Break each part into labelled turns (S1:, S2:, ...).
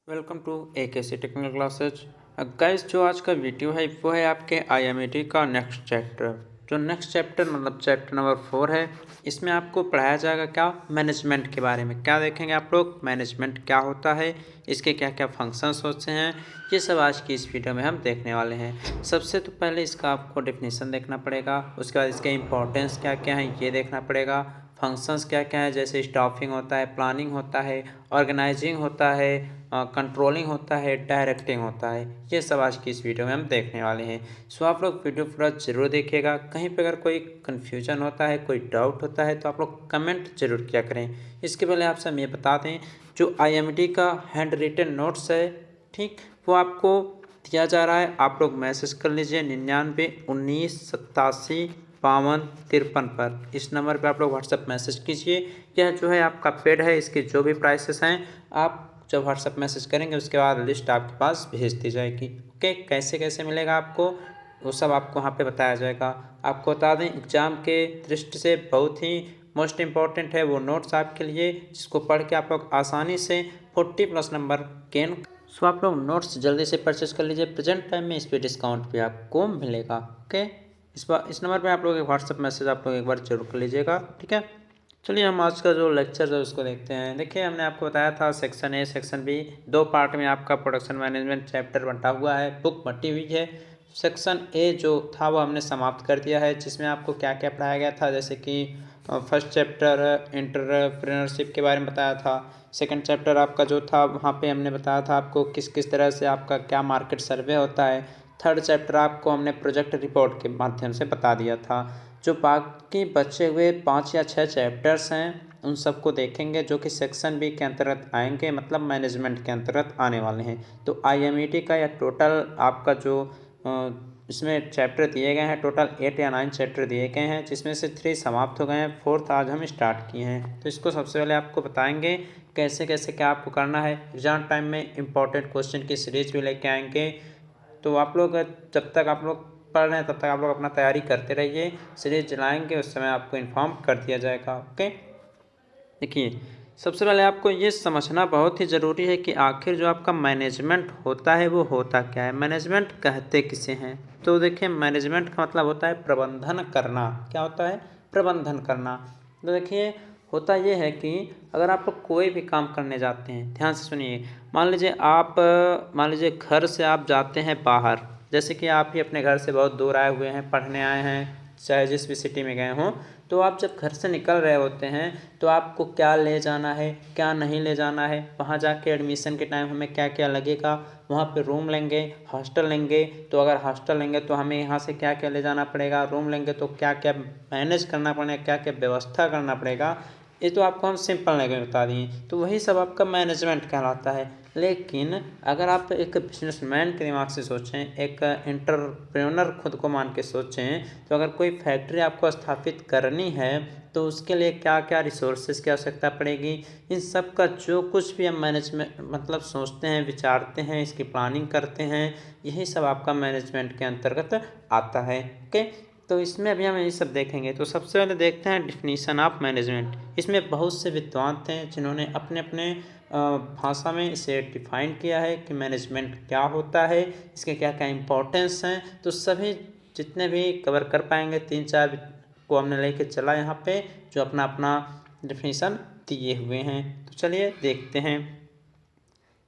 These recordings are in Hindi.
S1: Welcome to AKC technical classes. Guys, जो आज का वीडियो है वो है आपके IMET का नेक्स्ट चैप्टर। जो नेक्स्ट चैप्टर मतलब चैप्टर नंबर 4 है। इसमें आपको पढ़ाया जाएगा क्या, मैनेजमेंट के बारे में। क्या देखेंगे आप लोग, मैनेजमेंट क्या होता है, इसके क्या क्या फंक्शंस होते हैं, ये सब आज की इस वीडियो में हम देखने वाले हैं। सबसे तो पहले इसका आपको डेफिनेशन देखना पड़ेगा, उसके बाद इसके इंपॉर्टेंस क्या क्या हैं ये देखना पड़ेगा, फंक्शंस क्या क्या है, जैसे स्टाफिंग होता है, प्लानिंग होता है, ऑर्गेनाइजिंग होता है, कंट्रोलिंग होता है, डायरेक्टिंग होता है। ये सब आज की इस वीडियो में हम देखने वाले हैं। सो आप लोग वीडियो पूरा जरूर देखिएगा। कहीं पर अगर कोई कन्फ्यूजन होता है, कोई डाउट होता है तो आप लोग कमेंट जरूर किया करें। इसके पहले आपसे हम ये बता दें, जो IMT का हैंड रिटन नोट्स है, ठीक, वो आपको दिया जा रहा है। आप लोग मैसेज कर लीजिए 99 19 87 52 53 पर। इस नंबर पे आप लोग व्हाट्सएप मैसेज कीजिए। यह जो है आपका पेड है, इसके जो भी प्राइसेस हैं आप जब व्हाट्सएप मैसेज करेंगे उसके बाद लिस्ट आपके पास भेज दी जाएगी। ओके, कैसे कैसे मिलेगा आपको वो सब आपको वहाँ पे बताया जाएगा। आपको बता दें, एग्ज़ाम के दृष्टि से बहुत ही मोस्ट इम्पॉर्टेंट है वो नोट्स आपके लिए, जिसको पढ़ के आप लोग आसानी से 40+ नंबर गेन। सो आप लोग नोट्स जल्दी से परचेज कर लीजिए। प्रेजेंट टाइम में इस पर डिस्काउंट भी आपको मिलेगा। ओके, इस नंबर पे आप लोग एक व्हाट्सएप मैसेज आप लोग एक बार जरूर कर लीजिएगा, ठीक है। चलिए हम आज का जो लेक्चर है उसको देखते हैं। देखिए, हमने आपको बताया था सेक्शन ए सेक्शन बी, दो पार्ट में आपका प्रोडक्शन मैनेजमेंट चैप्टर बंटा हुआ है, बुक बंटी हुई है। सेक्शन ए जो था वो हमने समाप्त कर दिया है, जिसमें आपको क्या क्या पढ़ाया गया था, जैसे कि फर्स्ट चैप्टर एंटरप्रेन्योरशिप के बारे में बताया था। सेकंड चैप्टर आपका जो था वहाँ पे हमने बताया था आपको किस किस तरह से आपका क्या मार्केट सर्वे होता है। थर्ड चैप्टर आपको हमने प्रोजेक्ट रिपोर्ट के माध्यम से बता दिया था। जो बाकी बचे हुए 5 या 6 चैप्टर्स हैं उन सबको देखेंगे, जो कि सेक्शन बी के अंतर्गत आएंगे, मतलब मैनेजमेंट के अंतर्गत आने वाले हैं। तो IMET का या टोटल आपका जो इसमें चैप्टर दिए गए हैं, टोटल 8 या 9 चैप्टर दिए गए हैं, जिसमें से 3 समाप्त हो गए हैं, 4th आज हम स्टार्ट किए हैं। तो इसको सबसे पहले आपको बताएंगे कैसे कैसे क्या आपको करना है। एग्जाम टाइम में इंपॉर्टेंट क्वेश्चन की सीरीज भी लेके आएंगे। तो आप लोग जब तक आप लोग पढ़ रहे हैं तब तक आप लोग अपना तैयारी करते रहिए। सीरीज चलाएंगे उस समय आपको इन्फॉर्म कर दिया जाएगा। ओके, देखिए, सबसे पहले आपको ये समझना बहुत ही ज़रूरी है कि आखिर जो आपका मैनेजमेंट होता है वो होता क्या है, मैनेजमेंट कहते किसे हैं। तो देखिए, मैनेजमेंट का मतलब होता है प्रबंधन करना। क्या होता है, प्रबंधन करना। तो देखिए, होता ये है कि अगर आप लोग कोई भी काम करने जाते हैं, ध्यान से सुनिए। मान लीजिए घर से आप जाते हैं बाहर, जैसे कि आप ही अपने घर से बहुत दूर आए हुए हैं, पढ़ने आए हैं, चाहे जिस भी सिटी में गए हों। तो आप जब घर से निकल रहे होते हैं तो आपको क्या ले जाना है, क्या नहीं ले जाना है, वहाँ जाके एडमिशन के टाइम हमें क्या क्या लगेगा, वहाँ पे रूम लेंगे, हॉस्टल लेंगे। तो अगर हॉस्टल लेंगे तो हमें यहाँ से क्या क्या ले जाना पड़ेगा, रूम लेंगे तो क्या क्या मैनेज करना पड़ेगा, क्या क्या व्यवस्था करना पड़ेगा। ये तो आपको हम सिंपल लैंग्वेज में बता दिए, तो वही सब आपका मैनेजमेंट कहलाता है। लेकिन अगर आप एक बिजनेसमैन के दिमाग से सोचें, एक एंटरप्रेन्योर खुद को मान के सोचें, तो अगर कोई फैक्ट्री आपको स्थापित करनी है तो उसके लिए क्या क्या रिसोर्सेज की आवश्यकता पड़ेगी, इन सब का जो कुछ भी हम मैनेजमेंट मतलब सोचते हैं, विचारते हैं, इसकी प्लानिंग करते हैं, यही सब आपका मैनेजमेंट के अंतर्गत आता है। ओके, तो इसमें अभी हम यही सब देखेंगे। तो सबसे पहले देखते हैं डिफिनीशन ऑफ मैनेजमेंट। इसमें बहुत से विद्वान थे जिन्होंने अपने अपने भाषा में इसे डिफाइन किया है कि मैनेजमेंट क्या होता है, इसके क्या क्या इम्पोर्टेंस हैं। तो सभी जितने भी कवर कर पाएंगे, 3-4 को हमने लेके चला यहाँ पे, जो अपना अपना डिफिनीशन दिए हुए हैं। तो चलिए देखते हैं।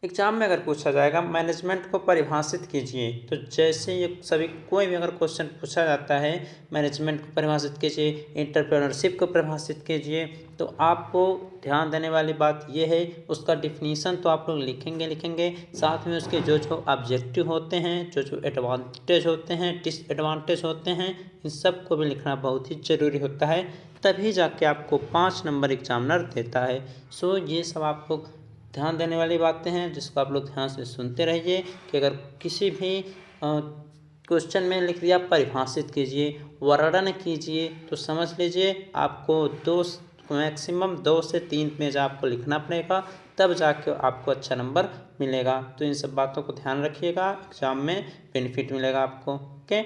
S1: एग्जाम में अगर पूछा जाएगा मैनेजमेंट को परिभाषित कीजिए, तो जैसे ये सभी कोई भी अगर क्वेश्चन पूछा जाता है मैनेजमेंट को परिभाषित कीजिए, एंटरप्रेन्योरशिप को परिभाषित कीजिए, तो आपको ध्यान देने वाली बात ये है, उसका डिफिनीशन तो आप लोग लिखेंगे, साथ में उसके जो जो ऑब्जेक्टिव होते हैं, जो जो एडवांटेज होते हैं, डिसएडवांटेज होते हैं, इन सब को भी लिखना बहुत ही ज़रूरी होता है। तभी जाके आपको 5 नंबर एग्जामिनर देता है। सो ये सब आपको ध्यान देने वाली बातें हैं, जिसको आप लोग ध्यान से सुनते रहिए कि अगर किसी भी क्वेश्चन में लिख दिया परिभाषित कीजिए, वर्णन कीजिए, तो समझ लीजिए आपको मैक्सिमम 2 से 3 पेज आपको लिखना पड़ेगा, तब जाके आपको अच्छा नंबर मिलेगा। तो इन सब बातों को ध्यान रखिएगा, एग्जाम में बेनिफिट मिलेगा आपको। ओके,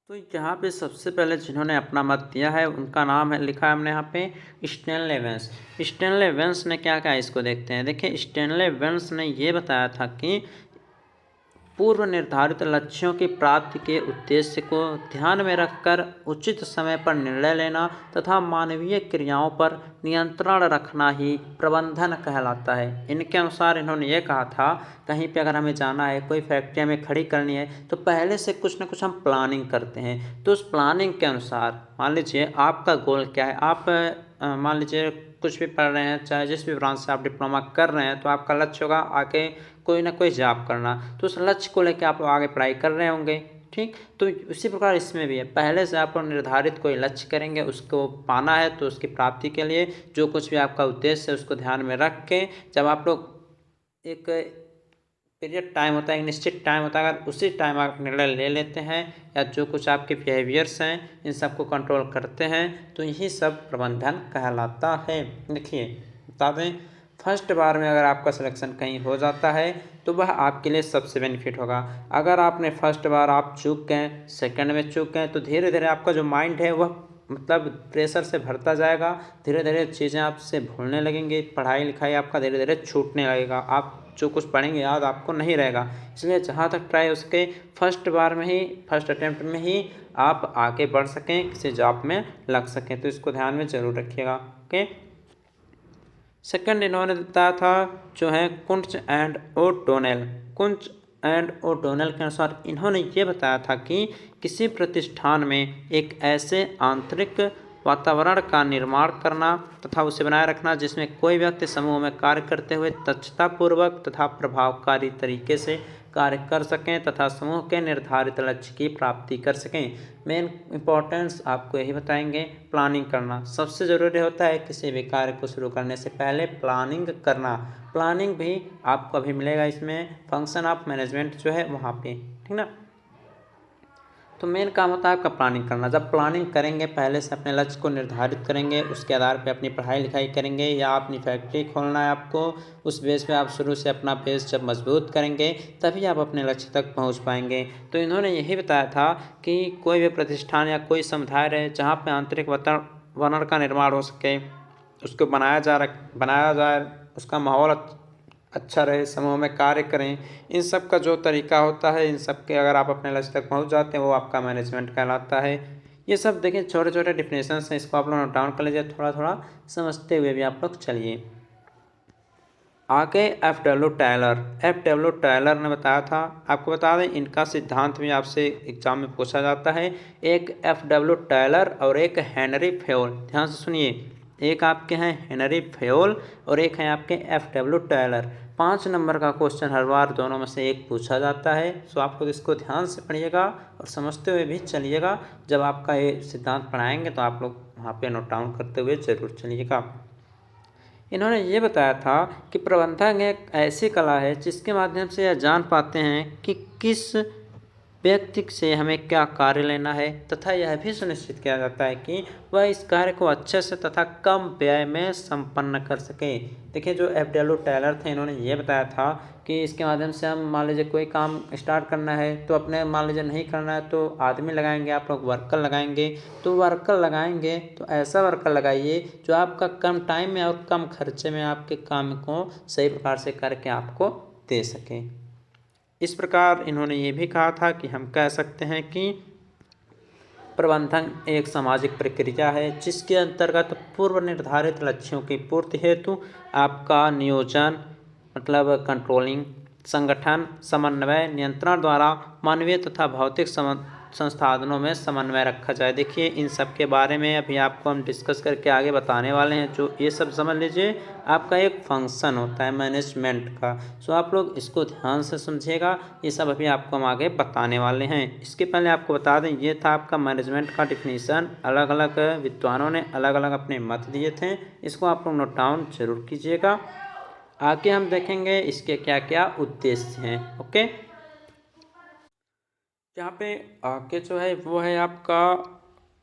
S1: तो यहाँ पे सबसे पहले जिन्होंने अपना मत दिया है उनका नाम है, लिखा है हमने यहाँ पे स्टैनले वेंस। स्टैनले वेंस ने क्या कहा, इसको देखते हैं। देखिए स्टैनले वेंस ने ये बताया था कि पूर्व निर्धारित लक्ष्यों की प्राप्ति के उद्देश्य को ध्यान में रखकर उचित समय पर निर्णय लेना तथा मानवीय क्रियाओं पर नियंत्रण रखना ही प्रबंधन कहलाता है। इनके अनुसार इन्होंने ये कहा था, कहीं पे अगर हमें जाना है, कोई फैक्ट्री हमें खड़ी करनी है, तो पहले से कुछ ना कुछ हम प्लानिंग करते हैं। तो उस प्लानिंग के अनुसार मान लीजिए आपका गोल क्या है, आप मान लीजिए कुछ भी पढ़ रहे हैं, चाहे जिस भी ब्रांच से आप डिप्लोमा कर रहे हैं, तो आपका लक्ष्य होगा आगे कोई ना कोई जॉब करना। तो उस लक्ष्य को लेकर आप आगे पढ़ाई कर रहे होंगे, ठीक। तो उसी प्रकार इसमें भी है, पहले से आप निर्धारित कोई लक्ष्य करेंगे, उसको पाना है, तो उसकी प्राप्ति के लिए जो कुछ भी आपका उद्देश्य है उसको ध्यान में रख के जब आप लोग एक पीरियड टाइम होता है, एक निश्चित टाइम होता है, अगर उसी टाइम आप निर्णय ले लेते हैं या जो कुछ आपके बिहेवियर्स हैं इन सबको कंट्रोल करते हैं, तो यही सब प्रबंधन कहलाता है। देखिए बता दें, फर्स्ट बार में अगर आपका सिलेक्शन कहीं हो जाता है तो वह आपके लिए सबसे बेनिफिट होगा। अगर आपने फर्स्ट बार आप चूक गए, सेकंड में चूक गए, तो धीरे धीरे आपका जो माइंड है वह मतलब प्रेशर से भरता जाएगा, धीरे धीरे चीज़ें आपसे भूलने लगेंगी, पढ़ाई लिखाई आपका धीरे धीरे छूटने लगेगा, आप जो कुछ पढ़ेंगे याद आपको नहीं रहेगा। इसलिए जहाँ तक ट्राई उसके फर्स्ट बार में ही, फर्स्ट अटेम्प्ट में ही आप आगे बढ़ सकें, किसी जॉब में लग सकें, तो इसको ध्यान में ज़रूर रखिएगा। ओके। सेकंड इन्होंने बताया था जो है Koontz and O'Donnell. Koontz and O'Donnell के अनुसार इन्होंने ये बताया था कि किसी प्रतिष्ठान में एक ऐसे आंतरिक वातावरण का निर्माण करना तथा उसे बनाए रखना जिसमें कोई व्यक्ति समूह में कार्य करते हुए दक्षतापूर्वक तथा प्रभावकारी तरीके से कार्य कर सकें तथा समूह के निर्धारित लक्ष्य की प्राप्ति कर सकें। मेन इंपॉर्टेंस आपको यही बताएंगे, प्लानिंग करना सबसे ज़रूरी होता है। किसी भी कार्य को शुरू करने से पहले प्लानिंग करना, प्लानिंग भी आपको अभी मिलेगा इसमें, फंक्शन ऑफ मैनेजमेंट जो है वहाँ पे, ठीक ना। तो मेन काम होता है आपका प्लानिंग करना। जब प्लानिंग करेंगे, पहले से अपने लक्ष्य को निर्धारित करेंगे, उसके आधार पे अपनी पढ़ाई लिखाई करेंगे, या अपनी फैक्ट्री खोलना है आपको, उस बेस पे आप शुरू से अपना बेस जब मजबूत करेंगे तभी आप अपने लक्ष्य तक पहुंच पाएंगे। तो इन्होंने यही बताया था कि कोई भी प्रतिष्ठान या कोई समुदाय रहे जहाँ पर आंतरिक वातावरण का निर्माण हो सके, उसको बनाया जाए, उसका माहौल अच्छा रहे, समूह में कार्य करें, इन सब का जो तरीका होता है, इन सब के अगर आप अपने लक्ष्य तक पहुंच जाते हैं वो आपका मैनेजमेंट कहलाता है। ये सब देखिए छोटे छोटे डिफिनेशंस हैं, इसको आप लोग नोट डाउन कर लीजिए, थोड़ा थोड़ा समझते हुए भी आप लोग चलिए आगे। एफ डब्ल्यू टायलर ने बताया था, आपको बता दें इनका सिद्धांत भी आपसे एग्जाम में पूछा जाता है। एक एफ डब्ल्यू टायलर और एक हेनरी फेयोल, ध्यान से सुनिए, एक आपके हैं हेनरी फेयोल और एक है आपके एफ डब्ल्यू टायलर। 5 नंबर का क्वेश्चन हर बार दोनों में से एक पूछा जाता है। सो आप लोग इसको ध्यान से पढ़िएगा और समझते हुए भी चलिएगा। जब आपका ये सिद्धांत पढ़ाएंगे तो आप लोग वहाँ पे नोट डाउन करते हुए जरूर चलिएगा। इन्होंने ये बताया था कि प्रबंधन एक ऐसी कला है जिसके माध्यम से यह जान पाते हैं कि किस व्यक्ति से हमें क्या कार्य लेना है तथा यह भी सुनिश्चित किया जाता है कि वह इस कार्य को अच्छे से तथा कम व्यय में संपन्न कर सके। देखिए जो एफ.डब्ल्यू. टायलर थे, इन्होंने ये बताया था कि इसके माध्यम से हम मान लीजिए कोई काम स्टार्ट करना है तो अपने मान लीजिए नहीं करना है तो आदमी लगाएंगे, आप लोग वर्कर लगाएंगे। तो वर्कर लगाएंगे तो ऐसा वर्कर लगाइए जो आपका कम टाइम में और कम खर्चे में आपके काम को सही प्रकार से करके आपको दे सके। इस प्रकार इन्होंने ये भी कहा था कि हम कह सकते हैं कि प्रबंधन एक सामाजिक प्रक्रिया है जिसके अंतर्गत पूर्व निर्धारित लक्ष्यों की पूर्ति हेतु आपका नियोजन मतलब कंट्रोलिंग, संगठन, समन्वय, नियंत्रण द्वारा मानवीय तथा भौतिक संसाधनों में समन्वय रखा जाए। देखिए इन सब के बारे में अभी आपको हम डिस्कस करके आगे बताने वाले हैं। जो ये सब समझ लीजिए आपका एक फंक्शन होता है मैनेजमेंट का। सो आप लोग इसको ध्यान से समझिएगा, ये सब अभी आपको हम आगे बताने वाले हैं। इसके पहले आपको बता दें ये था आपका मैनेजमेंट का डिफिनीसन। अलग अलग विद्वानों ने अलग अलग अपने मत दिए थे, इसको आप लोग नोट डाउन जरूर कीजिएगा। आगे हम देखेंगे इसके क्या क्या उद्देश्य हैं। ओके, यहाँ पे आगे जो है वो है आपका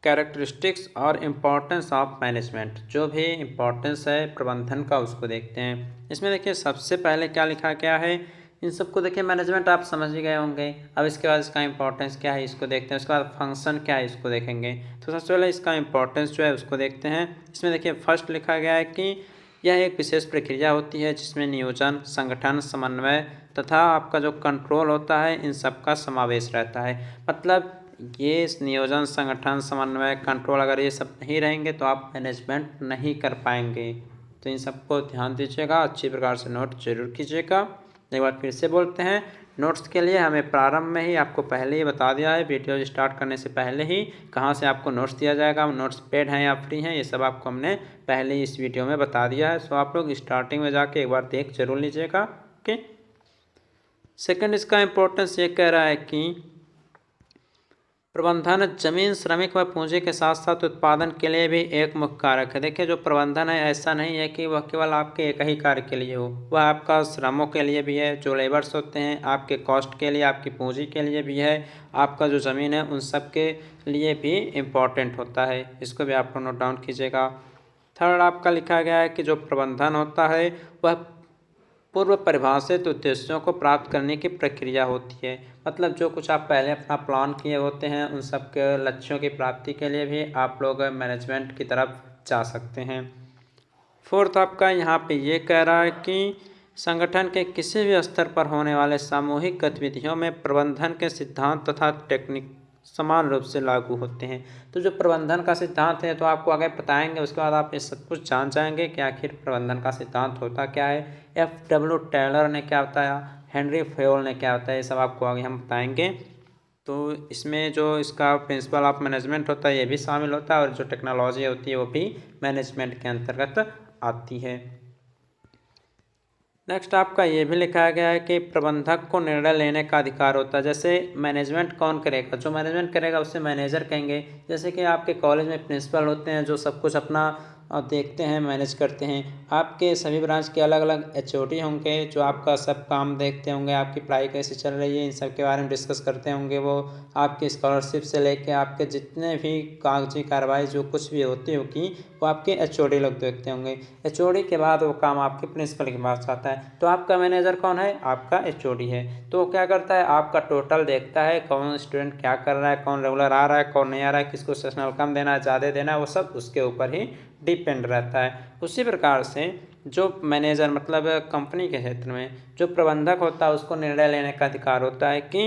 S1: कैरेक्टरिस्टिक्स और इम्पोर्टेंस ऑफ मैनेजमेंट। जो भी इम्पोर्टेंस है प्रबंधन का उसको देखते हैं। इसमें देखिए सबसे पहले क्या लिखा गया है, इन सबको देखिए मैनेजमेंट आप समझ ही गए होंगे। अब इसके बाद इसका इंपॉर्टेंस क्या है इसको देखते हैं, उसके बाद फंक्शन क्या है इसको देखेंगे। तो सबसे पहले इसका इंपॉर्टेंस जो है उसको देखते हैं। इसमें देखिए फर्स्ट लिखा गया है कि यह एक विशेष प्रक्रिया होती है जिसमें नियोजन, संगठन, समन्वय तथा आपका जो कंट्रोल होता है इन सब का समावेश रहता है। मतलब ये नियोजन, संगठन, समन्वय, कंट्रोल अगर ये सब नहीं रहेंगे तो आप मैनेजमेंट नहीं कर पाएंगे। तो इन सबको ध्यान दीजिएगा, अच्छी प्रकार से नोट जरूर कीजिएगा। एक बार फिर से बोलते हैं, नोट्स के लिए हमें प्रारंभ में ही आपको पहले ही बता दिया है, वीडियो स्टार्ट करने से पहले ही कहाँ से आपको नोट्स दिया जाएगा, नोट्स पेड हैं या फ्री हैं, ये सब आपको हमने पहले ही इस वीडियो में बता दिया है। सो आप लोग स्टार्टिंग में जाके एक बार देख जरूर लीजिएगा। ओके। सेकंड इसका इम्पोर्टेंस ये कह रहा है कि प्रबंधन जमीन, श्रमिक व पूंजी के साथ साथ उत्पादन के लिए भी एक मुख्य कारक है। देखिए जो प्रबंधन है ऐसा नहीं है कि वह केवल आपके एक ही कार्य के लिए हो, वह आपका श्रमों के लिए भी है, जो लेबर्स होते हैं आपके कॉस्ट के लिए, आपकी पूंजी के लिए भी है, आपका जो ज़मीन है उन सब के लिए भी इम्पॉर्टेंट होता है। इसको भी आपको नोट डाउन कीजिएगा। थर्ड आपका लिखा गया है कि जो प्रबंधन होता है वह पूर्व परिभाषित उद्देश्यों को प्राप्त करने की प्रक्रिया होती है। मतलब जो कुछ आप पहले अपना प्लान किए होते हैं उन सब के लक्ष्यों की प्राप्ति के लिए भी आप लोग मैनेजमेंट की तरफ जा सकते हैं। फोर्थ आपका यहाँ पे ये कह रहा है कि संगठन के किसी भी स्तर पर होने वाले सामूहिक गतिविधियों में प्रबंधन के सिद्धांत तथा टेक्निक समान रूप से लागू होते हैं। तो जो प्रबंधन का सिद्धांत है तो आपको आगे बताएंगे, उसके बाद आप ये सब कुछ जान जाएंगे कि आखिर प्रबंधन का सिद्धांत होता क्या है, F.W. टेलर ने क्या बताया, हेनरी फेयोल ने क्या बताया, ये सब आपको आगे हम बताएंगे। तो इसमें जो इसका प्रिंसिपल ऑफ मैनेजमेंट होता है ये भी शामिल होता है और जो टेक्नोलॉजी होती है वो भी मैनेजमेंट के अंतर्गत आती है। नेक्स्ट आपका ये भी लिखा गया है कि प्रबंधक को निर्णय लेने का अधिकार होता है। जैसे मैनेजमेंट कौन करेगा, जो मैनेजमेंट करेगा उसे मैनेजर कहेंगे। जैसे कि आपके कॉलेज में प्रिंसिपल होते हैं जो सब कुछ अपना देखते हैं, मैनेज करते हैं। आपके सभी ब्रांच के अलग अलग HOD होंगे जो आपका सब काम देखते होंगे, आपकी पढ़ाई कैसे चल रही है इन सब के बारे में डिस्कस करते होंगे। वो आपकी स्कॉलरशिप से लेके आपके जितने भी कागजी कार्रवाई जो कुछ भी होती होगी वो आपके HOD लोग देखते होंगे। HOD के बाद वो काम आपके प्रिंसिपल के पास आता है। तो आपका मैनेजर कौन है, आपका HOD है। तो वो क्या करता है, आपका टोटल देखता है कौन स्टूडेंट क्या कर रहा है, कौन रेगुलर आ रहा है, कौन नहीं आ रहा है, किसको सेशनल कम देना है, ज़्यादा देना है, वो सब उसके ऊपर ही डिपेंड रहता है। उसी प्रकार से जो मैनेजर मतलब कंपनी के क्षेत्र में जो प्रबंधक होता है उसको निर्णय लेने का अधिकार होता है कि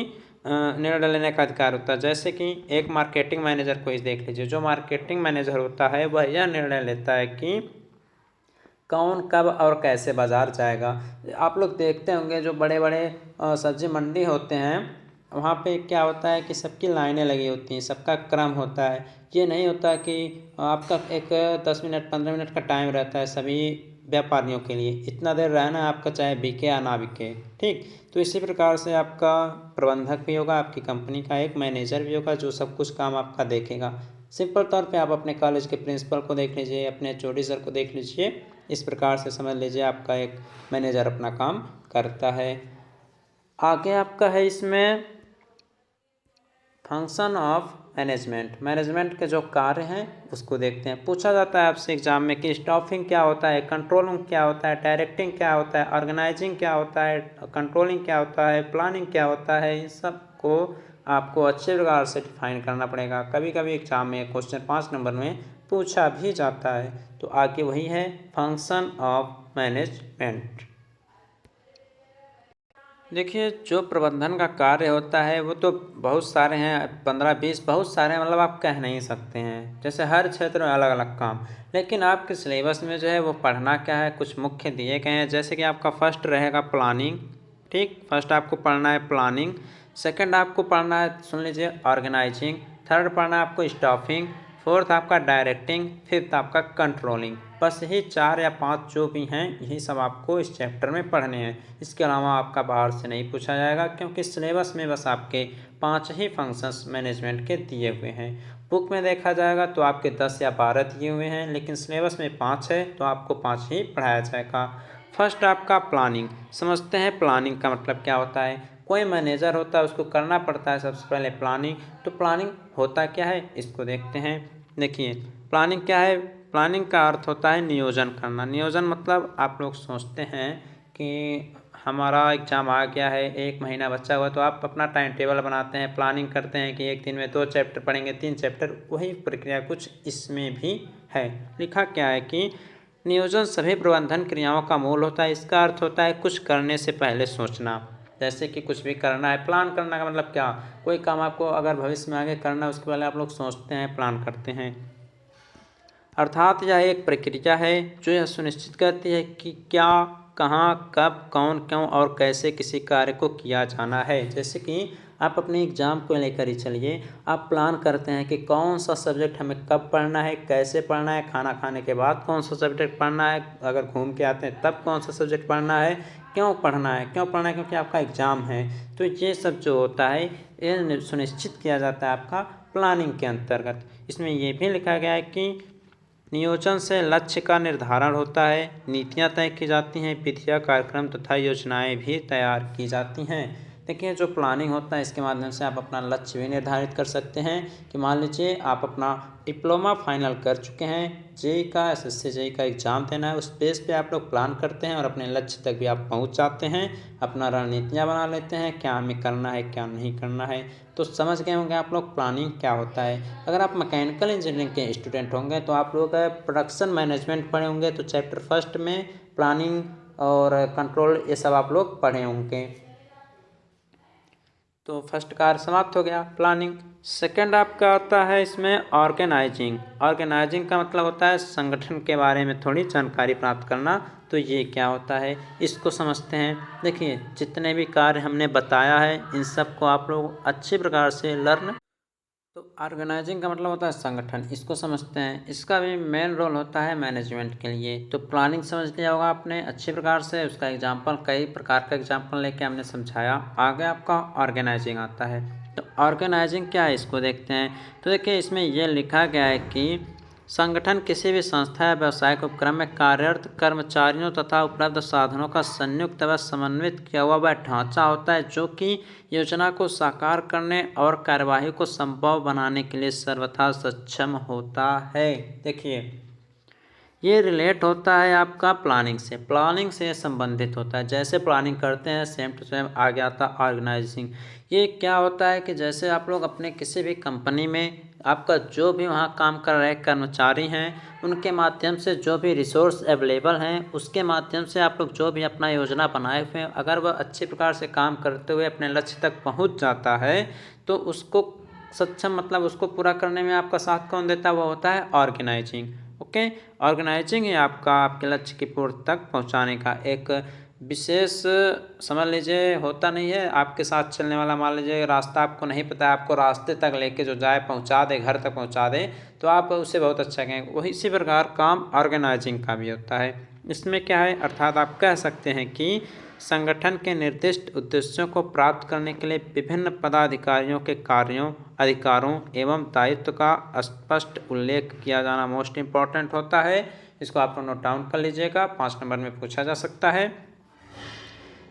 S1: निर्णय लेने का अधिकार होता है। जैसे कि एक मार्केटिंग मैनेजर को ही देख लीजिए। जो मार्केटिंग मैनेजर होता है वह यह निर्णय लेता है कि कौन कब और कैसे बाज़ार जाएगा। आप लोग देखते होंगे जो बड़े बड़े सब्जी मंडी होते हैं वहाँ पे क्या होता है कि सबकी लाइनें लगी होती हैं, सबका क्रम होता है। ये नहीं होता कि आपका एक 10 मिनट 15 मिनट का टाइम रहता है सभी व्यापारियों के लिए, इतना देर रहना है आपका चाहे बिके या ना बिके। ठीक, तो इसी प्रकार से आपका प्रबंधक भी होगा, आपकी कंपनी का एक मैनेजर भी होगा जो सब कुछ काम आपका देखेगा। सिंपल तौर पे आप अपने कॉलेज के प्रिंसिपल को देख लीजिए, अपने HOD सर को देख लीजिए। इस प्रकार से समझ लीजिए आपका एक मैनेजर अपना काम करता है। आगे आपका है इसमें फंक्शन ऑफ मैनेजमेंट। मैनेजमेंट के जो कार्य हैं उसको देखते हैं। पूछा जाता है आपसे एग्जाम में कि स्टाफिंग क्या होता है, कंट्रोलिंग क्या होता है, डायरेक्टिंग क्या होता है, ऑर्गेनाइजिंग क्या होता है, कंट्रोलिंग क्या होता है, प्लानिंग क्या होता है। इन सब को आपको अच्छे प्रकार से डिफाइन करना पड़ेगा। कभी कभी एग्जाम में क्वेश्चन 5 नंबर में पूछा भी जाता है। तो आगे वही है फंक्शन ऑफ मैनेजमेंट। देखिए जो प्रबंधन का कार्य होता है वो तो बहुत सारे हैं, 15-20 बहुत सारे, मतलब आप कह नहीं सकते हैं। जैसे हर क्षेत्र में अलग अलग काम, लेकिन आपके सिलेबस में जो है वो पढ़ना क्या है कुछ मुख्य दिए गए हैं। जैसे कि आपका फर्स्ट रहेगा प्लानिंग। ठीक, फर्स्ट आपको पढ़ना है प्लानिंग। सेकंड आपको पढ़ना है, सुन लीजिए, ऑर्गेनाइजिंग। थर्ड पढ़ना है आपको स्टाफिंग। फोर्थ आपका डायरेक्टिंग। फिफ्थ आपका कंट्रोलिंग। बस यही 4 या 5 जो भी हैं यही सब आपको इस चैप्टर में पढ़ने हैं। इसके अलावा आपका बाहर से नहीं पूछा जाएगा क्योंकि सिलेबस में बस आपके 5 ही फंक्शंस मैनेजमेंट के दिए हुए हैं। बुक में देखा जाएगा तो आपके 10 या 12 दिए हुए हैं, लेकिन सिलेबस में 5 है तो आपको 5 ही पढ़ाया जाएगा। फर्स्ट आपका प्लानिंग। समझते हैं प्लानिंग का मतलब क्या होता है। कोई मैनेजर होता है उसको करना पड़ता है सबसे पहले प्लानिंग। तो प्लानिंग होता क्या है इसको देखते हैं। देखिए प्लानिंग क्या है। प्लानिंग का अर्थ होता है नियोजन करना। नियोजन मतलब आप लोग सोचते हैं कि हमारा एग्ज़ाम आ गया है, 1 महीना बचा हुआ, तो आप अपना टाइम टेबल बनाते हैं, प्लानिंग करते हैं कि एक दिन में 2 चैप्टर पढ़ेंगे, 3 चैप्टर। वही प्रक्रिया कुछ इसमें भी है। लिखा क्या है कि नियोजन सभी प्रबंधन क्रियाओं का मूल होता है। इसका अर्थ होता है कुछ करने से पहले सोचना। जैसे कि कुछ भी करना है, प्लान करना का मतलब क्या, कोई काम आपको अगर भविष्य में आगे करना है उसके पहले आप लोग सोचते हैं, प्लान करते हैं। अर्थात यह एक प्रक्रिया है जो यह सुनिश्चित करती है कि क्या, कहाँ, कब, कौन, क्यों और कैसे किसी कार्य को किया जाना है। जैसे कि आप अपने एग्ज़ाम को लेकर ही चलिए, आप प्लान करते हैं कि कौन सा सब्जेक्ट हमें कब पढ़ना है, कैसे पढ़ना है, खाना खाने के बाद कौन सा सब्जेक्ट पढ़ना है, अगर घूम के आते हैं तब कौन सा सब्जेक्ट पढ़ना है, क्यों पढ़ना है, क्योंकि आपका एग्ज़ाम है। तो ये सब जो होता है ये सुनिश्चित किया जाता है आपका प्लानिंग के अंतर्गत। इसमें ये भी लिखा गया है कि नियोजन से लक्ष्य का निर्धारण होता है, नीतियाँ तय की जाती हैं, विधियाँ, कार्यक्रम तथा योजनाएं भी तैयार की जाती हैं। देखिए, जो प्लानिंग होता है इसके माध्यम से आप अपना लक्ष्य भी निर्धारित कर सकते हैं कि मान लीजिए आप अपना डिप्लोमा फाइनल कर चुके हैं, जेई का, एसएससी जेई का एग्ज़ाम देना है, उस बेस पे आप लोग प्लान करते हैं और अपने लक्ष्य तक भी आप पहुंच जाते हैं, अपना रणनीतियाँ बना लेते हैं, क्या हमें करना है, क्या नहीं करना है। तो समझ गए होंगे आप लोग प्लानिंग क्या होता है। अगर आप मैकेनिकल इंजीनियरिंग के स्टूडेंट होंगे तो आप लोग प्रोडक्शन मैनेजमेंट पढ़े होंगे, तो चैप्टर फर्स्ट में प्लानिंग और कंट्रोल ये सब आप लोग पढ़े होंगे। तो फर्स्ट कार्य समाप्त हो गया, प्लानिंग। सेकंड आपका आता है इसमें ऑर्गेनाइजिंग। ऑर्गेनाइजिंग का मतलब होता है संगठन के बारे में थोड़ी जानकारी प्राप्त करना। तो ये क्या होता है इसको समझते हैं। देखिए, जितने भी कार्य हमने बताया है इन सब को आप लोग अच्छी प्रकार से लर्न। तो ऑर्गेनाइजिंग का मतलब होता है संगठन, इसको समझते हैं। इसका भी मेन रोल होता है मैनेजमेंट के लिए। तो प्लानिंग समझ लिया होगा आपने अच्छी प्रकार से, उसका एग्जांपल, कई प्रकार का एग्जांपल लेके हमने समझाया। आगे आपका ऑर्गेनाइजिंग आता है। तो ऑर्गेनाइजिंग क्या है इसको देखते हैं। तो देखिए, इसमें यह लिखा गया है कि संगठन किसी भी संस्था या व्यावसायिक उपक्रम में कार्यरत कर्मचारियों तथा उपलब्ध साधनों का संयुक्त व समन्वित किया हुआ वह ढांचा होता है जो कि योजना को साकार करने और कार्यवाही को संभव बनाने के लिए सर्वथा सक्षम होता है। देखिए, ये रिलेट होता है आपका प्लानिंग से संबंधित होता है। जैसे प्लानिंग करते हैं सेम टू सेम आ गया था ऑर्गेनाइजिंग। ये क्या होता है कि जैसे आप लोग अपने किसी भी कंपनी में, आपका जो भी वहाँ काम कर रहे कर्मचारी हैं उनके माध्यम से जो भी रिसोर्स अवेलेबल हैं उसके माध्यम से आप लोग जो भी अपना योजना बनाए हुए हैं, अगर वह अच्छी प्रकार से काम करते हुए अपने लक्ष्य तक पहुँच जाता है तो उसको सक्षम, मतलब उसको पूरा करने में आपका साथ कौन देता है, वो होता है ऑर्गेनाइजिंग। ओके, ऑर्गेनाइजिंग है आपका आपके लक्ष्य की पूर्ति तक पहुंचाने का एक विशेष, समझ लीजिए, होता नहीं है आपके साथ चलने वाला। मान लीजिए रास्ता आपको नहीं पता है, आपको रास्ते तक लेके जो जाए पहुंचा दे, घर तक पहुंचा दे, तो आप उससे बहुत अच्छा कहेंगे। वही इसी प्रकार काम ऑर्गेनाइजिंग का भी होता है। इसमें क्या है, अर्थात आप कह सकते हैं कि संगठन के निर्दिष्ट उद्देश्यों को प्राप्त करने के लिए विभिन्न पदाधिकारियों के कार्यों, अधिकारों एवं दायित्व का स्पष्ट उल्लेख किया जाना मोस्ट इम्पॉर्टेंट होता है। इसको आप नोट डाउन कर लीजिएगा, 5 नंबर में पूछा जा सकता है।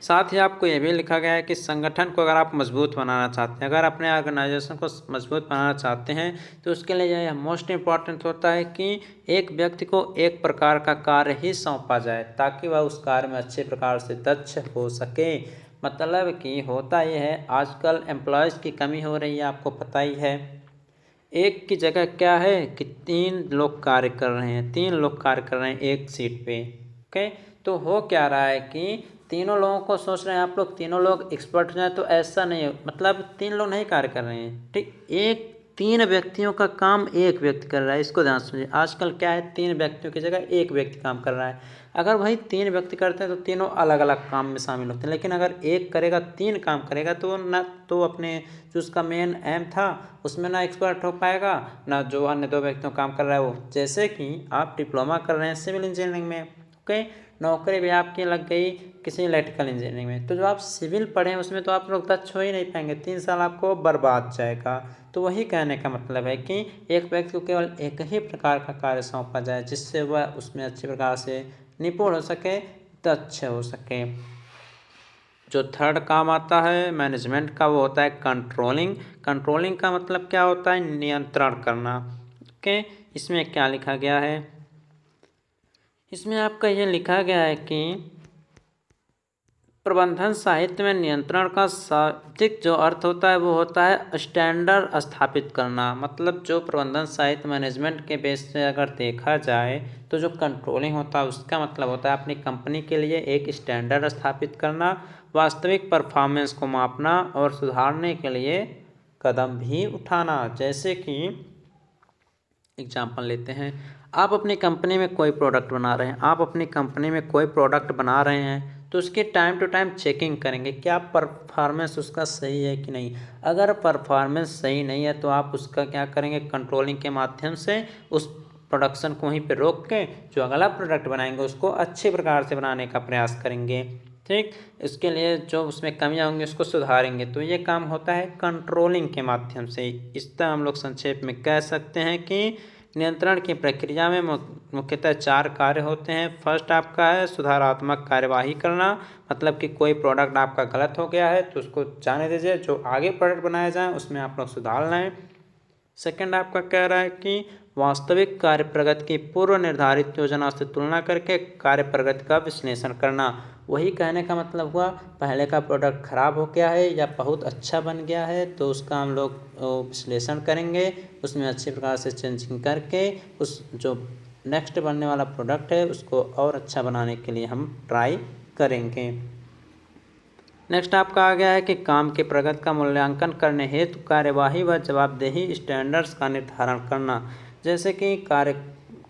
S1: साथ ही आपको यह भी लिखा गया है कि संगठन को अगर आप मजबूत बनाना चाहते हैं, अगर अपने ऑर्गेनाइजेशन को मजबूत बनाना चाहते हैं तो उसके लिए यह मोस्ट इम्पॉर्टेंट होता है कि एक व्यक्ति को एक प्रकार का कार्य ही सौंपा जाए ताकि वह उस कार्य में अच्छे प्रकार से दक्ष हो सके। मतलब कि होता यह है, आजकल एम्प्लॉयज़ की कमी हो रही है, आपको पता ही है। एक की जगह क्या है कि 3 लोग कार्य कर रहे हैं, 3 लोग कार्य कर रहे हैं एक सीट पे। ओके, तो हो क्या रहा है कि तीनों लोगों को सोच रहे हैं आप लोग तीनों लोग एक्सपर्ट हो जाए, तो ऐसा नहीं है। मतलब 3 लोग नहीं कार्य कर रहे हैं, ठीक, 3 व्यक्तियों का काम एक व्यक्ति कर रहा है। इसको ध्यान सुनिए, आजकल क्या है, 3 व्यक्तियों की जगह एक व्यक्ति काम कर रहा है। अगर वही 3 व्यक्ति करते हैं तो तीनों अलग अलग काम में शामिल होते हैं, लेकिन अगर एक करेगा, 3 काम करेगा, तो ना तो अपने जो उसका मेन एम था उसमें ना एक्सपर्ट हो पाएगा, ना जो अन्य 2 व्यक्तियों काम कर रहा है वो। जैसे कि आप डिप्लोमा कर रहे हैं सिविल इंजीनियरिंग में, ओके, नौकरी भी आपकी लग गई किसी इलेक्ट्रिकल इंजीनियरिंग में, तो जो आप सिविल पढ़े हैं उसमें तो आप लोग दक्ष हो ही नहीं पाएंगे, 3 साल आपको बर्बाद जाएगा। तो वही कहने का मतलब है कि एक व्यक्ति को केवल एक ही प्रकार का कार्य सौंपा जाए जिससे वह उसमें अच्छी प्रकार से निपुण हो सके, दक्ष हो सके। जो थर्ड काम आता है मैनेजमेंट का वो होता है कंट्रोलिंग। कंट्रोलिंग का मतलब क्या होता है, नियंत्रण करना। ओके, इसमें क्या लिखा गया है, इसमें आपका ये लिखा गया है कि प्रबंधन साहित्य में नियंत्रण का शाब्दिक जो अर्थ होता है वो होता है स्टैंडर्ड स्थापित करना। मतलब जो प्रबंधन साहित्य मैनेजमेंट के बेस से अगर देखा जाए तो जो कंट्रोलिंग होता है उसका मतलब होता है अपनी कंपनी के लिए एक स्टैंडर्ड स्थापित करना, वास्तविक परफॉर्मेंस को मापना और सुधारने के लिए कदम भी उठाना। जैसे कि एग्जाम्पल लेते हैं, आप अपनी कंपनी में कोई प्रोडक्ट बना रहे हैं, तो उसकी टाइम टू टाइम चेकिंग करेंगे क्या परफॉर्मेंस उसका सही है कि नहीं। अगर परफॉर्मेंस सही नहीं है तो आप उसका क्या करेंगे, कंट्रोलिंग के माध्यम से उस प्रोडक्शन को वहीं पे रोक के जो अगला प्रोडक्ट बनाएंगे उसको अच्छे प्रकार से बनाने का प्रयास करेंगे। ठीक, इसके लिए जो उसमें कमियां होंगी उसको सुधारेंगे। तो ये काम होता है कंट्रोलिंग के माध्यम से। इस तरह हम लोग संक्षेप में कह सकते हैं कि नियंत्रण की प्रक्रिया में मुख्यतः 4 कार्य होते हैं। फर्स्ट आपका है सुधारात्मक कार्यवाही करना, मतलब कि कोई प्रोडक्ट आपका गलत हो गया है तो उसको जाने दीजिए, जो आगे प्रोडक्ट बनाया जाए उसमें आप लोग सुधार लाएँ। सेकंड आपका कह रहा है कि वास्तविक कार्य प्रगति की पूर्व निर्धारित योजना से तुलना करके कार्य प्रगति का विश्लेषण करना। वही कहने का मतलब हुआ, पहले का प्रोडक्ट खराब हो गया है या बहुत अच्छा बन गया है तो उसका हम लोग विश्लेषण करेंगे, उसमें अच्छे प्रकार से चेंजिंग करके उस जो नेक्स्ट बनने वाला प्रोडक्ट है उसको और अच्छा बनाने के लिए हम ट्राई करेंगे। नेक्स्ट आपका आ गया है कि काम की प्रगति का मूल्यांकन करने हेतु कार्यवाही व जवाबदेही स्टैंडर्ड्स का निर्धारण करना। जैसे कि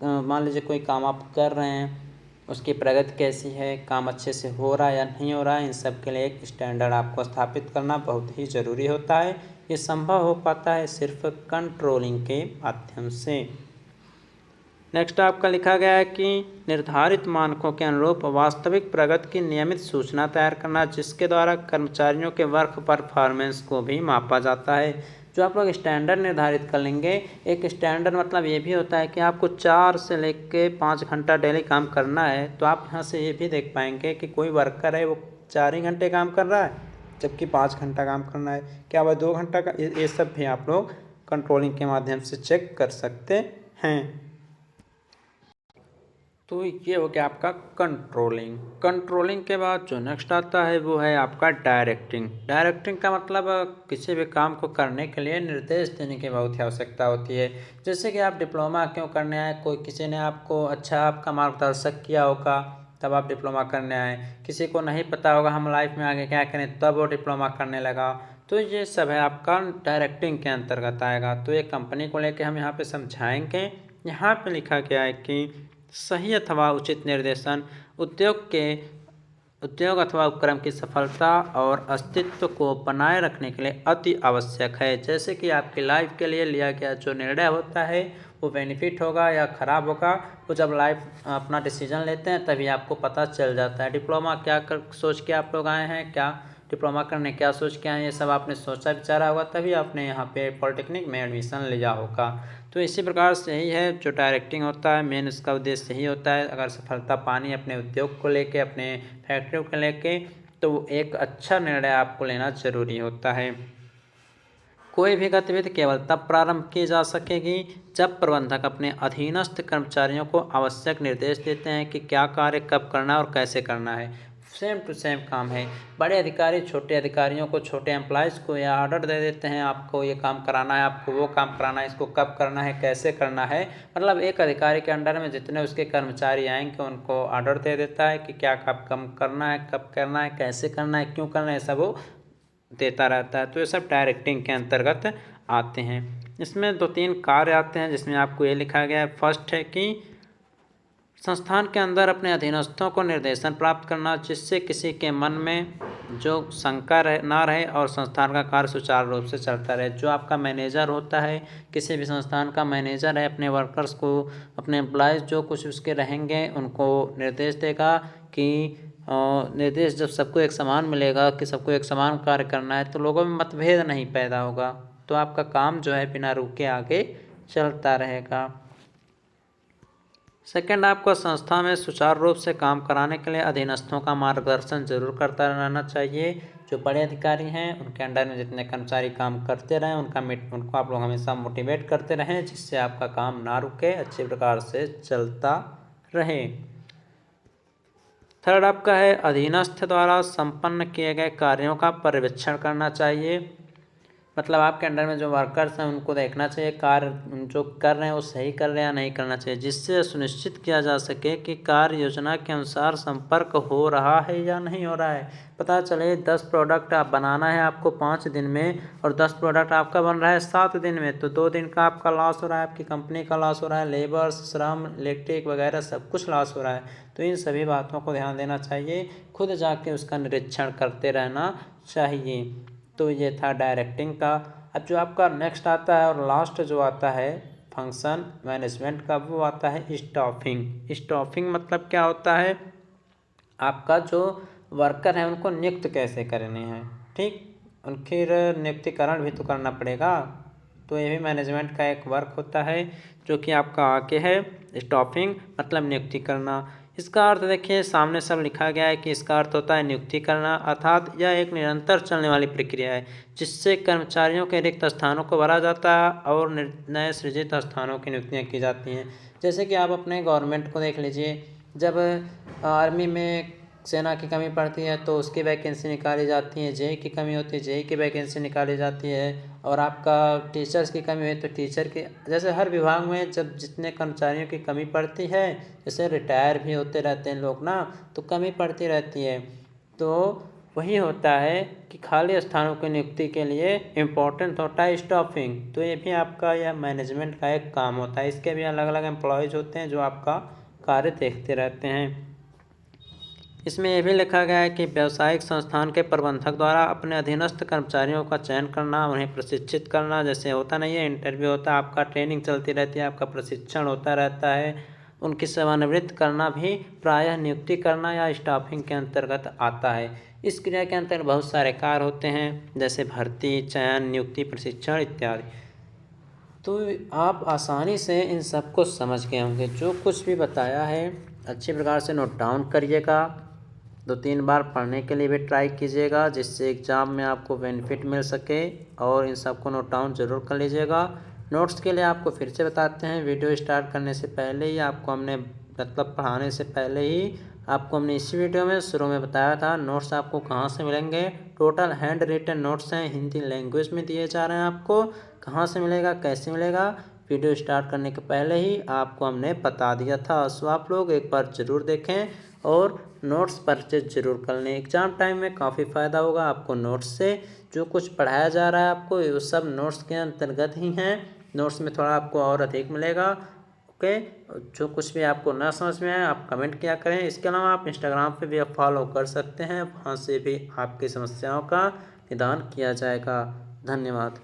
S1: मान लीजिए कोई काम आप कर रहे हैं, उसकी प्रगति कैसी है, काम अच्छे से हो रहा है या नहीं हो रहा है, इन सब के लिए एक स्टैंडर्ड आपको स्थापित करना बहुत ही ज़रूरी होता है। ये संभव हो पाता है सिर्फ कंट्रोलिंग के माध्यम से। नेक्स्ट आपका लिखा गया है कि निर्धारित मानकों के अनुरूप वास्तविक प्रगति की नियमित सूचना तैयार करना, जिसके द्वारा कर्मचारियों के वर्क परफॉर्मेंस को भी मापा जाता है। जो आप लोग स्टैंडर्ड निर्धारित कर लेंगे, एक स्टैंडर्ड मतलब ये भी होता है कि आपको 4 से लेकर 5 घंटा डेली काम करना है, तो आप यहाँ से ये भी देख पाएंगे कि कोई वर्कर है वो 4 ही घंटे काम कर रहा है जबकि 5 घंटा काम करना है, क्या वह 2 घंटा का, ये सब भी आप लोग कंट्रोलिंग के माध्यम से चेक कर सकते हैं। तो ये हो गया आपका कंट्रोलिंग। कंट्रोलिंग के बाद जो नेक्स्ट आता है वो है आपका डायरेक्टिंग। डायरेक्टिंग का मतलब किसी भी काम को करने के लिए निर्देश देने की बहुत ही आवश्यकता होती है। जैसे कि आप डिप्लोमा क्यों करने आए, कोई किसी ने आपको अच्छा आपका मार्गदर्शक किया होगा तब आप डिप्लोमा करने आए, किसी को नहीं पता होगा हम लाइफ में आगे क्या करें तब वो डिप्लोमा करने लगा, तो ये सब है आपका डायरेक्टिंग के अंतर्गत आएगा। तो ये कंपनी को लेके हम यहाँ पे समझाएंगे। यहाँ पे लिखा गया है कि सही अथवा उचित निर्देशन उद्योग अथवा उपक्रम की सफलता और अस्तित्व को बनाए रखने के लिए अति आवश्यक है। जैसे कि आपकी लाइफ के लिए लिया गया जो निर्णय होता है वो बेनिफिट होगा या ख़राब होगा, वो जब लाइफ अपना डिसीजन लेते हैं तभी आपको पता चल जाता है। डिप्लोमा क्या सोच के आप लोग आए हैं, क्या डिप्लोमा करने क्या सोच के आए हैं, ये सब आपने सोचा विचारा होगा तभी आपने यहाँ पे पॉलिटेक्निक में एडमिशन लिया होगा। तो इसी प्रकार से यही है जो डायरेक्टिंग होता है, मेन इसका उद्देश्य यही होता है। अगर सफलता पानी अपने उद्योग को लेके, अपने फैक्ट्री को लेके, तो एक अच्छा निर्णय आपको लेना जरूरी होता है। कोई भी गतिविधि केवल तब प्रारंभ की जा सकेगी जब प्रबंधक अपने अधीनस्थ कर्मचारियों को आवश्यक निर्देश देते हैं कि क्या कार्य कब करना है और कैसे करना है। सेम टू सेम काम है। बड़े अधिकारी छोटे अधिकारियों को, छोटे एम्प्लॉयज़ को यह ऑर्डर दे देते हैं, आपको ये काम कराना है, आपको वो काम कराना है, इसको कब करना है, कैसे करना है। मतलब एक अधिकारी के अंडर में जितने उसके कर्मचारी आएंगे उनको ऑर्डर दे देता है कि क्या कब करना है, कब करना है, कैसे करना है, क्यों करना है, सब वो देता रहता है। तो ये सब डायरेक्टिंग के अंतर्गत आते हैं। इसमें 2-3 कार्य आते हैं जिसमें आपको ये लिखा गया है। फर्स्ट है कि संस्थान के अंदर अपने अधीनस्थों को निर्देशन प्राप्त करना, जिससे किसी के मन में जो शंका ना रहे और संस्थान का कार्य सुचारू रूप से चलता रहे। जो आपका मैनेजर होता है, किसी भी संस्थान का मैनेजर है, अपने वर्कर्स को, अपने एम्प्लॉयज़ जो कुछ उसके रहेंगे उनको निर्देश देगा कि निर्देश जब सबको एक समान मिलेगा कि सबको एक समान कार्य करना है तो लोगों में मतभेद नहीं पैदा होगा, तो आपका काम जो है बिना रुके आगे चलता रहेगा। सेकंड, आपको संस्था में सुचारू रूप से काम कराने के लिए अधीनस्थों का मार्गदर्शन जरूर करता रहना चाहिए। जो बड़े अधिकारी हैं उनके अंडर में जितने कर्मचारी काम करते रहें उनको आप लोग हमेशा मोटिवेट करते रहें, जिससे आपका काम ना रुके, अच्छे प्रकार से चलता रहे। थर्ड आपका है अधीनस्थ द्वारा संपन्न किए गए कार्यों का पर्यवेक्षण करना चाहिए। मतलब आपके अंडर में जो वर्कर्स हैं उनको देखना चाहिए कार्य जो कर रहे हैं वो सही कर रहे हैं या नहीं करना चाहिए, जिससे सुनिश्चित किया जा सके कि कार्य योजना के अनुसार संपर्क हो रहा है या नहीं हो रहा है। पता चले 10 प्रोडक्ट आप बनाना है आपको 5 दिन में और 10 प्रोडक्ट आपका बन रहा है 7 दिन में, तो 2 दिन का आपका लॉस हो रहा है, आपकी कंपनी का लॉस हो रहा है, लेबर्स, श्रम, इलेक्ट्रिक वगैरह सब कुछ लॉस हो रहा है। तो इन सभी बातों को ध्यान देना चाहिए, खुद जाके उसका निरीक्षण करते रहना चाहिए। तो ये था डायरेक्टिंग का। अब जो आपका नेक्स्ट आता है और लास्ट जो आता है फंक्शन मैनेजमेंट का, वो आता है स्टाफिंग। स्टाफिंग मतलब क्या होता है, आपका जो वर्कर है उनको नियुक्त कैसे करने हैं, ठीक, उनके नियुक्तिकरण भी तो करना पड़ेगा। तो ये भी मैनेजमेंट का एक वर्क होता है जो कि आपका आगे है। स्टाफिंग मतलब नियुक्ति करना। इसका अर्थ देखिए सामने सब लिखा गया है कि इसका अर्थ होता है नियुक्ति करना, अर्थात यह एक निरंतर चलने वाली प्रक्रिया है जिससे कर्मचारियों के रिक्त स्थानों को भरा जाता है और नए सृजित स्थानों की नियुक्तियाँ की जाती हैं। जैसे कि आप अपने गवर्नमेंट को देख लीजिए, जब आर्मी में सेना की कमी पड़ती है तो उसकी वैकेंसी निकाली जाती है, जेई की कमी होती है जेई की वैकेंसी निकाली जाती है, और आपका टीचर्स की कमी हुई तो टीचर की, जैसे हर विभाग में जब जितने कर्मचारियों की कमी पड़ती है, जैसे रिटायर भी होते रहते हैं लोग ना, तो कमी पड़ती रहती है, तो वही होता है कि खाली स्थानों की नियुक्ति के लिए इम्पोर्टेंट होता है स्टाफिंग। तो ये भी आपका यह मैनेजमेंट का एक काम होता है। इसके भी अलग अलग एम्प्लॉयज़ होते हैं जो आपका कार्य देखते रहते हैं। इसमें यह भी लिखा गया है कि व्यावसायिक संस्थान के प्रबंधक द्वारा अपने अधीनस्थ कर्मचारियों का चयन करना, उन्हें प्रशिक्षित करना, जैसे होता नहीं है इंटरव्यू होता है, आपका ट्रेनिंग चलती रहती है, आपका प्रशिक्षण होता रहता है, उनकी सेवानिवृत्त करना भी प्रायः नियुक्ति करना या स्टाफिंग के अंतर्गत आता है। इस क्रिया के अंतर्गत बहुत सारे कार्य होते हैं जैसे भर्ती, चयन, नियुक्ति, प्रशिक्षण इत्यादि। तो आप आसानी से इन सब को समझ गए होंगे। जो कुछ भी बताया है अच्छी प्रकार से नोट डाउन करिएगा, 2-3 बार पढ़ने के लिए भी ट्राई कीजिएगा जिससे एग्ज़ाम में आपको बेनिफिट मिल सके, और इन सबको नोट डाउन ज़रूर कर लीजिएगा। नोट्स के लिए आपको फिर से बताते हैं, वीडियो स्टार्ट करने से पहले ही आपको हमने मतलब पढ़ाने से पहले ही आपको हमने इसी वीडियो में शुरू में बताया था नोट्स आपको कहाँ से मिलेंगे। टोटल हैंड रिटन नोट्स हैं, हिंदी लैंग्वेज में दिए जा रहे हैं। आपको कहाँ से मिलेगा, कैसे मिलेगा, वीडियो स्टार्ट करने के पहले ही आपको हमने बता दिया था। सो आप लोग एक बार ज़रूर देखें और नोट्स परचेज जरूर कर लें। एग्ज़ाम टाइम में काफ़ी फ़ायदा होगा आपको नोट्स से। जो कुछ पढ़ाया जा रहा है आपको ये सब नोट्स के अंतर्गत ही हैं, नोट्स में थोड़ा आपको और अधिक मिलेगा। ओके, जो कुछ भी आपको ना समझ में आए आप कमेंट किया करें। इसके अलावा आप इंस्टाग्राम पे भी फॉलो कर सकते हैं, वहाँ से भी आपकी समस्याओं का निदान किया जाएगा। धन्यवाद।